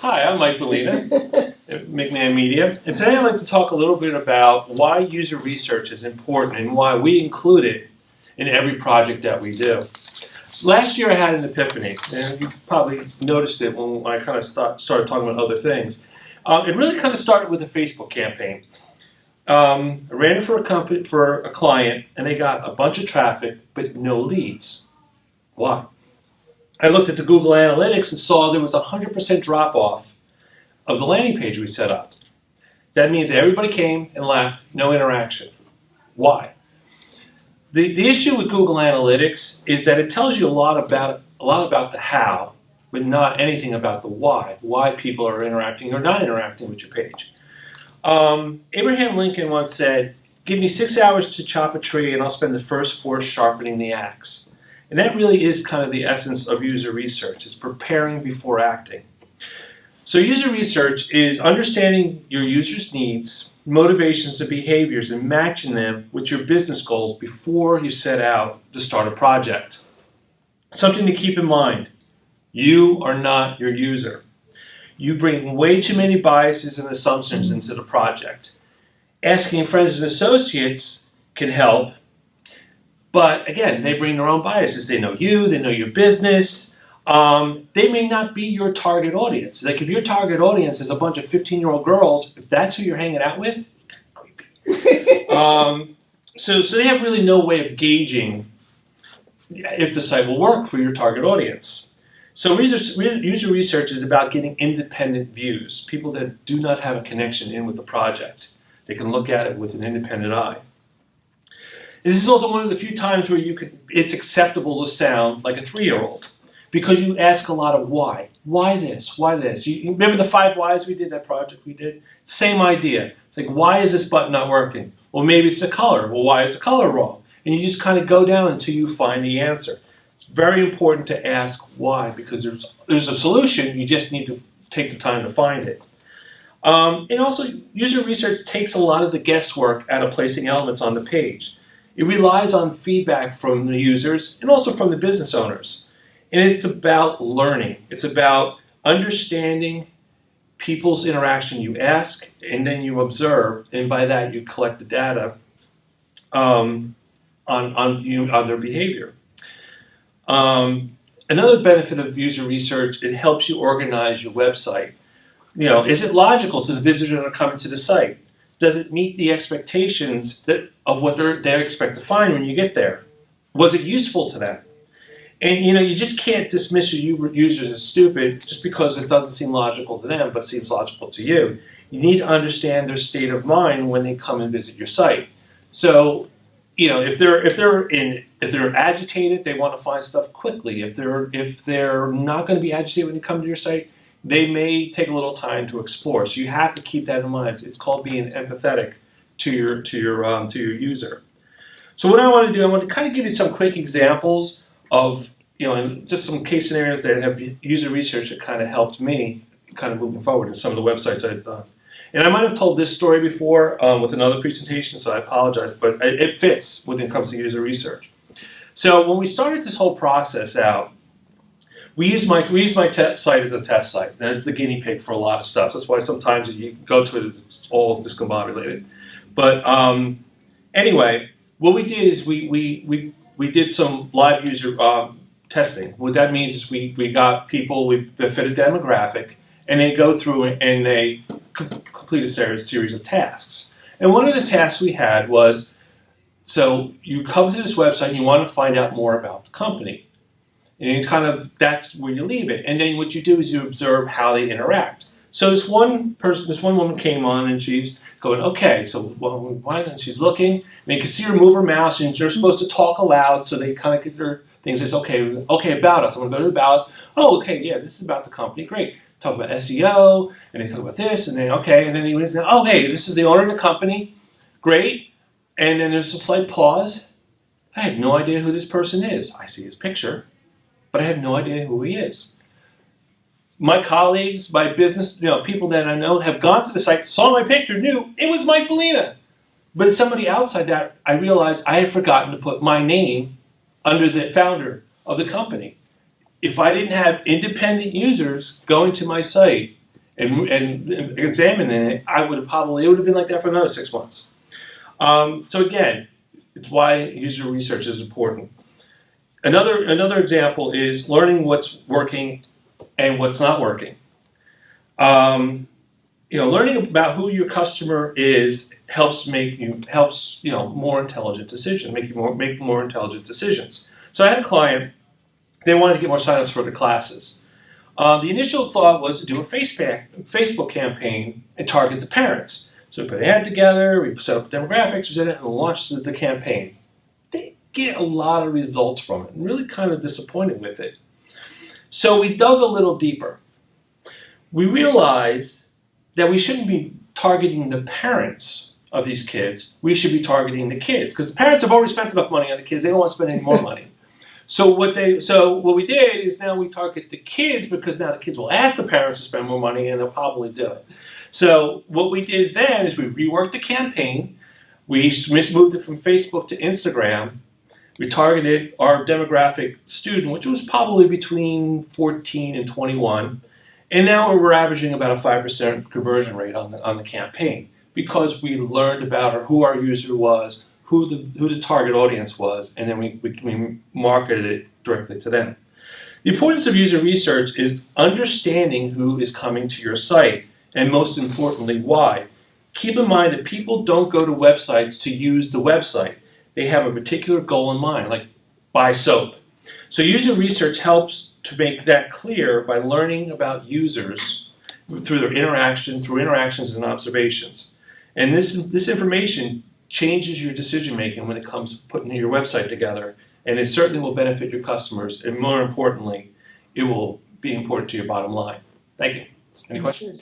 Hi, I'm Mike Bellina at Migman Media, and today I'd like to talk a little bit about why user research is important and why we include it in every project that we do. Last year I had an epiphany, and you probably noticed it when I kind of started talking about other things. It really kind of started with a Facebook campaign. I ran it for a client, and they got a bunch of traffic, but no leads. Why? I looked at the Google Analytics and saw there was a 100% drop-off of the landing page we set up. That means everybody came and left, no interaction. Why? The issue with Google Analytics is that it tells you a lot about the how, but not anything about the why people are interacting or not interacting with your page. Abraham Lincoln once said, "Give me 6 hours to chop a tree and I'll spend the first 4 sharpening the axe." And that really is kind of the essence of user research. It's preparing before acting. So user research is understanding your users' needs, motivations, and behaviors, and matching them with your business goals before you set out to start a project. Something to keep in mind, you are not your user. You bring way too many biases and assumptions into the project. Asking friends and associates can help, but again, they bring their own biases. They know you, they know your business. They may not be your target audience. Like if your target audience is a bunch of 15-year-old girls, if that's who you're hanging out with, it's kind of creepy. So they have really no way of gauging if the site will work for your target audience. So user research is about getting independent views, people that do not have a connection in with the project. They can look at it with an independent eye. And this is also one of the few times where it's acceptable to sound like a 3-year-old because you ask a lot of why. Why this? Why this? You remember the 5 whys we did, that project we did? Same idea. It's like, why is this button not working? Well, maybe it's the color. Well, why is the color wrong? And you just kind of go down until you find the answer. It's very important to ask why because there's a solution. You just need to take the time to find it. And also, user research takes a lot of the guesswork out of placing elements on the page. It relies on feedback from the users and also from the business owners. And it's about learning. It's about understanding people's interaction. You ask and then you observe, and by that you collect the data on their behavior. Another benefit of user research, it helps you organize your website. Is it logical to the visitor that are coming to the site? Does it meet the expectations of what they expect to find when you get there? Was it useful to them? And you just can't dismiss your users as stupid just because it doesn't seem logical to them, but seems logical to you. You need to understand their state of mind when they come and visit your site. So, if they're agitated, they want to find stuff quickly. If they're not going to be agitated when they come to your site, they may take a little time to explore. So you have to keep that in mind. It's called being empathetic to your user. So what I want to do, I want to kind of give you some quick examples of, and just some case scenarios that have user research that kind of helped me kind of moving forward in some of the websites I've done. And I might have told this story before with another presentation, so I apologize, but it fits when it comes to user research. So when we started this whole process out, we use my site as a test site, and as the guinea pig for a lot of stuff. That's why sometimes you go to it, it's all discombobulated. But anyway, what we did is we did some live user testing. What that means is we got people, we fit a demographic, and they go through and they complete a series of tasks. And one of the tasks we had was, so you come to this website and you want to find out more about the company. And it's that's where you leave it. And then what you do is you observe how they interact. So this one woman came on and she's going, okay, so and she's looking, and you can see her move her mouse, and you're supposed to talk aloud, so they kind of get their things. It's okay, about us. I'm going to go to about us. Oh, okay, yeah, this is about the company. Great. Talk about SEO, and they talk about this, and then okay, and then he went, oh, hey, this is the owner of the company. Great. And then there's a slight pause. I have no idea who this person is. I see his picture, but I have no idea who he is. My colleagues, my business, people that I know have gone to the site, saw my picture, knew it was Mike Bellina. But it's somebody outside that I realized I had forgotten to put my name under the founder of the company. If I didn't have independent users going to my site, and examining it, it would have been like that for another 6 months. So again, it's why user research is important. Another example is learning what's working and what's not working. Learning about who your customer is helps more intelligent decisions, make more intelligent decisions. So I had a client; they wanted to get more signups for their classes. The initial thought was to do a Facebook campaign and target the parents. So we put an ad together, we set up demographics, we set it, and launched the campaign. They get a lot of results from it, and really kind of disappointed with it. So we dug a little deeper. We realized that we shouldn't be targeting the parents of these kids. We should be targeting the kids, because the parents have already spent enough money on the kids. They don't want to spend any more money. So what we did is now we target the kids, because now the kids will ask the parents to spend more money, and they'll probably do it. So what we did then is we reworked the campaign. We moved it from Facebook to Instagram. We targeted our demographic student, which was probably between 14 and 21. And now we're averaging about a 5% conversion rate on the campaign, because we learned about who our user was, who the target audience was, and then we marketed it directly to them. The importance of user research is understanding who is coming to your site, and most importantly, why. Keep in mind that people don't go to websites to use the website. They have a particular goal in mind, like buy soap. So user research helps to make that clear by learning about users through interactions and observations. And this information changes your decision making when it comes to putting your website together, and it certainly will benefit your customers, and more importantly, it will be important to your bottom line. Thank you. Any questions?